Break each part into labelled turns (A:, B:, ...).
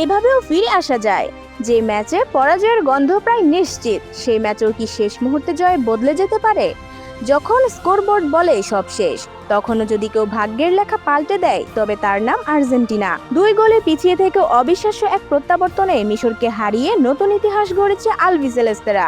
A: এভাবেও ফিরে আসা যায়। যে ম্যাচে পরাজয়ের গন্ধ প্রায় নিশ্চিত, সেই ম্যাচও কি শেষ মুহূর্তে জয়ে বদলে যেতে পারে? যখন স্কোরবোর্ড বলে সব শেষ, তখনও যদি কেউ ভাগ্যের লেখা পাল্টে দেয়, তবে তার নাম আর্জেন্টিনা। 2 গোলে পিছিয়ে থেকেও অবিশ্বাস্য এক প্রত্যাবর্তনে মিশরকে হারিয়ে নতুন ইতিহাস গড়েছে আলবিসেলেস্তেরা।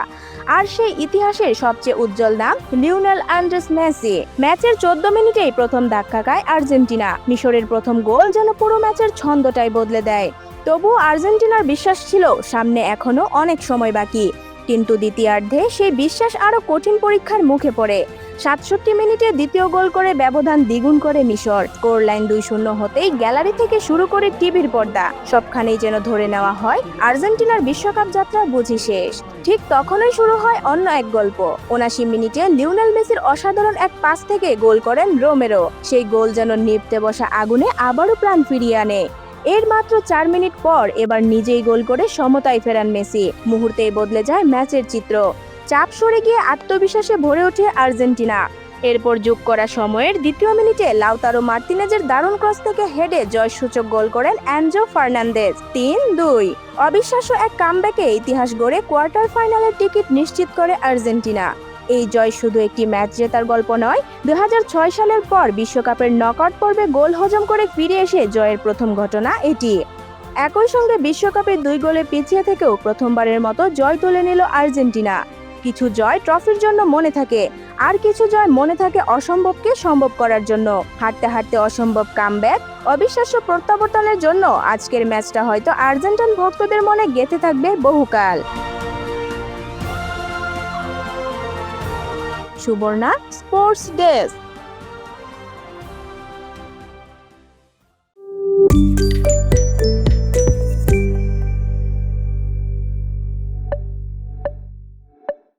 A: আর সেই ইতিহাসের সবচেয়ে উজ্জ্বল নাম লিওনেল আন্দ্রেস মেসি। ম্যাচের 14 মিনিটেই প্রথম ধাক্কা খায় আর্জেন্টিনা। মিশরের প্রথম গোল যেন পুরো ম্যাচের ছন্দটাই বদলে দেয়। তবু আর্জেন্টিনার বিশ্বাস ছিল সামনে এখনো অনেক সময় বাকি। কিন্তু দ্বিতীয়ার্ধে সেই বিশ্বাস আরো কঠিন পরীক্ষার মুখে পড়ে। 67 মিনিটে দ্বিতীয় গোল করে ব্যবধান দ্বিগুণ করে মিশর। স্কোর লাইন 2-0 হতেই গ্যালারি থেকে শুরু করে টিভির পর্দা সবখানেই যেন ধরে নেওয়া হয় আর্জেন্টিনার বিশ্বকাপ যাত্রা বুঝি শেষ। ঠিক তখনই শুরু হয় অন্য এক গল্প। 79 মিনিটে লিওনেল মেসির অসাধারণ এক পাস থেকে গোল করেন রোমেরো। সেই গোল যেন নিভতে বসা আগুনে আবারও প্রাণ ফিরিয়ে আনে। এর মাত্র 4 মিনিট পর এবার নিজেই গোল করে সমতায় ফেরান মেসি। মুহূর্তেই বদলে যায় ম্যাচের চিত্র। চাপ সরে গিয়ে আত্মবিশ্বাসে ভরে ওঠে আর্জেন্টিনা। এরপর যোগ করা সময়ের দ্বিতীয় মিনিটে লাউতারো মার্তিনেজের দারুণ ক্রস থেকে হেডে জয়সূচক গোল করেন অ্যানজো ফার্নান্দেজ। 3-2। অবিশ্বাস্য এক কামব্যাকে ইতিহাস গড়ে কোয়ার্টার ফাইনালের টিকিট নিশ্চিত করে আর্জেন্টিনা। এই জয় শুধু একটি ম্যাচ জেতার গল্প নয়, 2006 সালের পর বিশ্বকাপের নকআউট পর্বে গোল হজম করে ফিরে এসে জয়ের প্রথম ঘটনা এটি। একই সঙ্গে বিশ্বকাপে 2 গোলে পিছিয়ে থেকেও প্রথমবারের মতো জয় তুলে নিল আর্জেন্টিনা। কিছু জয় ট্রফির জন্য মনে থাকে, আর কিছু জয় মনে থাকে অসম্ভবকে সম্ভব করার জন্য। হাঁটতে হাঁটতে অসম্ভব কামব্যাক, অবিশ্বাস্য প্রত্যাবর্তনের জন্য আজকের ম্যাচটা হয়তো আর্জেন্টাইন ভক্তদের মনে গেঁথে থাকবে বহুকাল। Subarna, sports desk.